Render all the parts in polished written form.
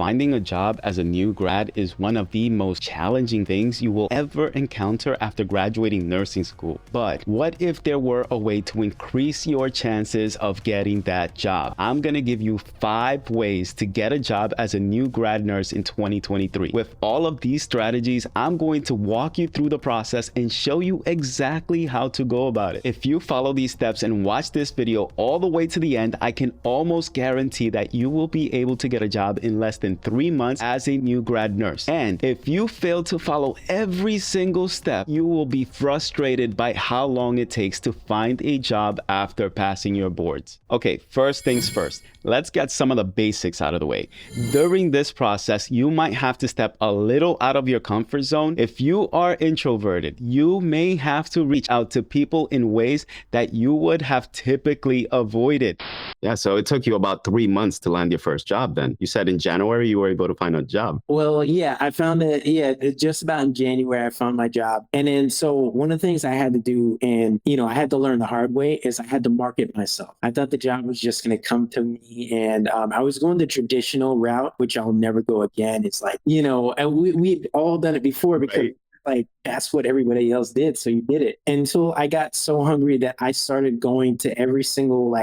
Finding a job as a new grad is one of the most challenging things you will ever encounter after graduating nursing school. But what if there were a way to increase your chances of getting that job? I'm gonna give you 5 ways to get a job as a new grad nurse in 2023. With all of these strategies, I'm going to walk you through the process and show you exactly how to go about it. If you follow these steps and watch this video all the way to the end, I can almost guarantee that you will be able to get a job in less than 3 months as a new grad nurse. And if you fail to follow every single step, you will be frustrated by how long it takes to find a job after passing your boards. Okay, first things first, let's get some of the basics out of the way. During this process, you might have to step a little out of your comfort zone. If you are introverted, you may have to reach out to people in ways that you would have typically avoided. Yeah, so it took you about 3 months to land your first job then. You said in January you were able to find a job. Well, yeah, I found that, just about in January, I found my job. And then, so one of the things I had to do, and, I had to learn the hard way, is I had to market myself. I thought the job was just going to come to me. And I was going the traditional route, which I'll never go again. It's like, and we'd all done it before because Right. like that's what everybody else did, so you did it. Until I got so hungry that I started going to every single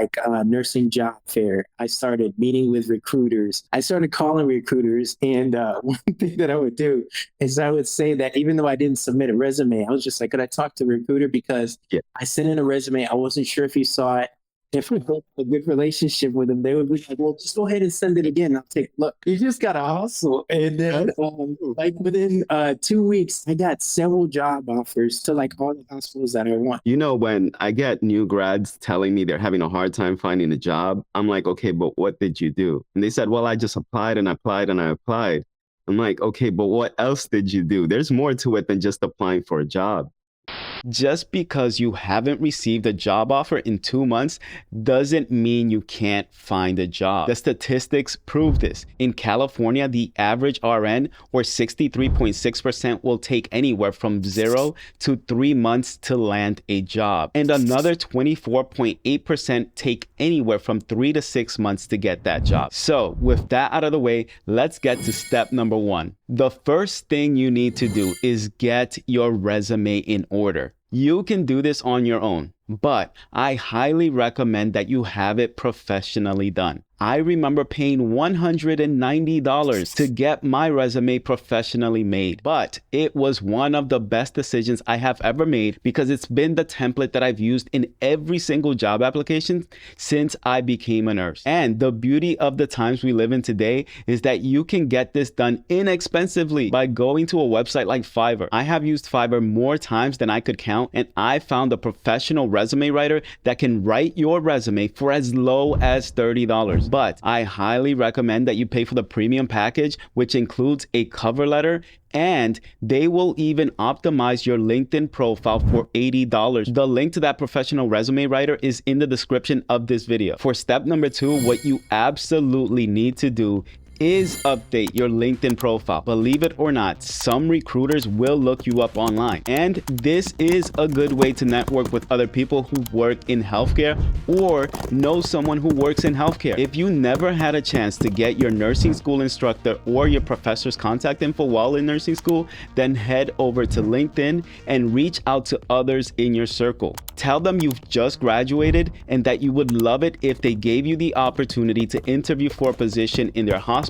nursing job fair. I started meeting with recruiters. I started calling recruiters, and one thing that I would do is I would say that even though I didn't submit a resume, I was just like, could I talk to a recruiter, because Yeah. I sent in a resume, I wasn't sure if he saw it. If I built a good relationship with them, they would be like, well, just go ahead and send it again. I'll take a look. You just got to hustle. And then within 2 weeks, I got several job offers to all the hospitals that I want. When I get new grads telling me they're having a hard time finding a job, I'm like, okay, but what did you do? And they said, well, I just applied and I applied and I applied. I'm like, okay, but what else did you do? There's more to it than just applying for a job. Just because you haven't received a job offer in 2 months doesn't mean you can't find a job. The statistics prove this. In California, the average RN, or 63.6%, will take anywhere from 0 to 3 months to land a job. And another 24.8% take anywhere from 3 to 6 months to get that job. So with that out of the way, let's get to step number 1. The first thing you need to do is get your resume in order. You can do this on your own, but I highly recommend that you have it professionally done. I remember paying $190 to get my resume professionally made, but it was one of the best decisions I have ever made because it's been the template that I've used in every single job application since I became a nurse. And the beauty of the times we live in today is that you can get this done inexpensively by going to a website like Fiverr. I have used Fiverr more times than I could count, and I found a professional resume writer that can write your resume for as low as $30. But I highly recommend that you pay for the premium package, which includes a cover letter, and they will even optimize your LinkedIn profile for $80. The link to that professional resume writer is in the description of this video. For step number 2, what you absolutely need to do is update your LinkedIn profile. Believe it or not, some recruiters will look you up online. And this is a good way to network with other people who work in healthcare or know someone who works in healthcare. If you never had a chance to get your nursing school instructor or your professor's contact info while in nursing school, then head over to LinkedIn and reach out to others in your circle. Tell them you've just graduated and that you would love it if they gave you the opportunity to interview for a position in their hospital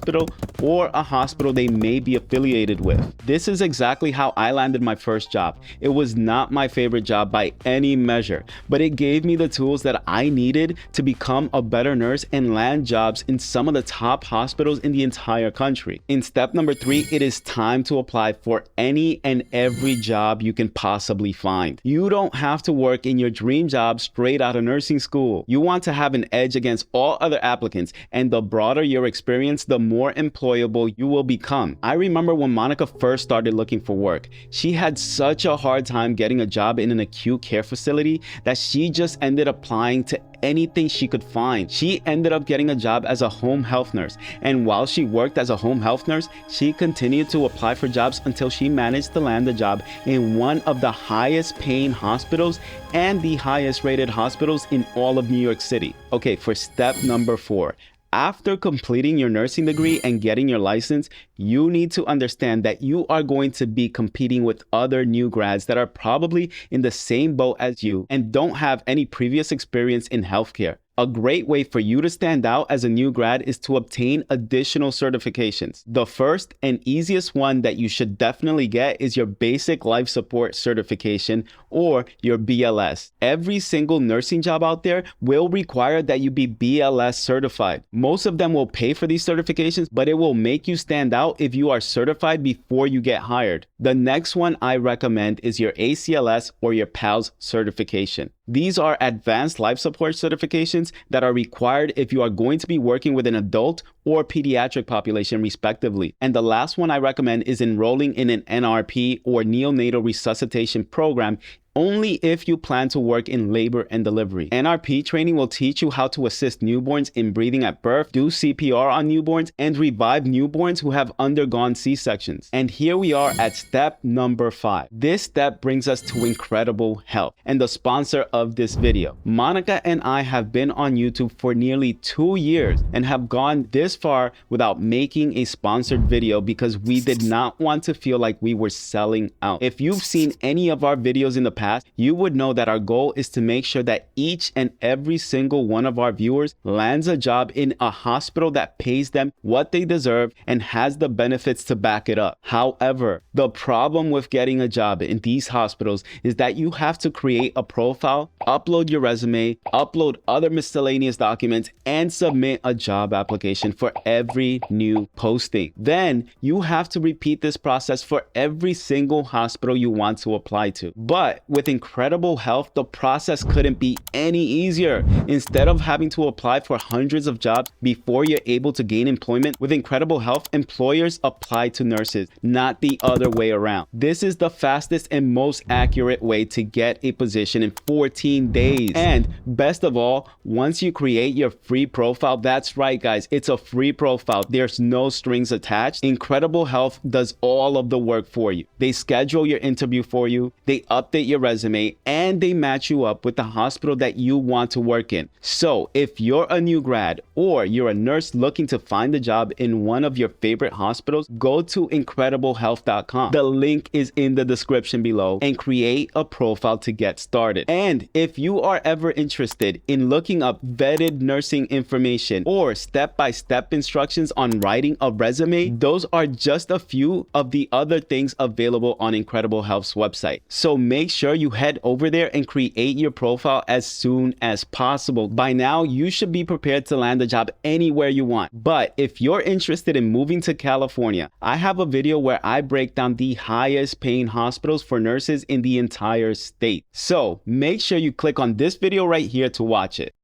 or a hospital they may be affiliated with. This is exactly how I landed my first job. It was not my favorite job by any measure, but it gave me the tools that I needed to become a better nurse and land jobs in some of the top hospitals in the entire country. In step number 3, it is time to apply for any and every job you can possibly find. You don't have to work in your dream job straight out of nursing school. You want to have an edge against all other applicants, and the broader your experience, the more employable you will become. I remember when Monica first started looking for work, she had such a hard time getting a job in an acute care facility that she just ended up applying to anything she could find. She ended up getting a job as a home health nurse, and while she worked as a home health nurse, she continued to apply for jobs until she managed to land a job in one of the highest paying hospitals and the highest rated hospitals in all of New York City. Okay, for step number 4, After completing your nursing degree and getting your license, you need to understand that you are going to be competing with other new grads that are probably in the same boat as you and don't have any previous experience in healthcare. A great way for you to stand out as a new grad is to obtain additional certifications. The first and easiest one that you should definitely get is your Basic Life Support Certification, or your BLS. Every single nursing job out there will require that you be BLS certified. Most of them will pay for these certifications, but it will make you stand out if you are certified before you get hired. The next one I recommend is your ACLS or your PALS certification. These are advanced life support certifications that are required if you are going to be working with an adult or pediatric population respectively. And the last one I recommend is enrolling in an NRP or neonatal resuscitation program only if you plan to work in labor and delivery. NRP training will teach you how to assist newborns in breathing at birth, do CPR on newborns, and revive newborns who have undergone C-sections. And here we are at step number 5. This step brings us to Incredible Health and the sponsor of this video. Monica and I have been on YouTube for nearly 2 years and have gone this far without making a sponsored video because we did not want to feel like we were selling out. If you've seen any of our videos in the past, you would know that our goal is to make sure that each and every single one of our viewers lands a job in a hospital that pays them what they deserve and has the benefits to back it up. However, the problem with getting a job in these hospitals is that you have to create a profile, upload your resume, upload other miscellaneous documents, and submit a job application for every new posting. Then you have to repeat this process for every single hospital you want to apply to. But with Incredible Health, the process couldn't be any easier. Instead of having to apply for hundreds of jobs before you're able to gain employment, with Incredible Health, employers apply to nurses, not the other way around. This is the fastest and most accurate way to get a position in 14 days. And best of all, once you create your free profile, that's right guys, it's a free profile. There's no strings attached. Incredible Health does all of the work for you. They schedule your interview for you, they update your resume, and they match you up with the hospital that you want to work in. So if you're a new grad or you're a nurse looking to find a job in one of your favorite hospitals, go to incrediblehealth.com. The link is in the description below and create a profile to get started. And if you are ever interested in looking up vetted nursing information or step-by-step instructions on writing a resume, those are just a few of the other things available on Incredible Health's website. So make sure you head over there and create your profile as soon as possible. By now, you should be prepared to land a job anywhere you want. But if you're interested in moving to California, I have a video where I break down the highest paying hospitals for nurses in the entire state. So make sure you click on this video right here to watch it.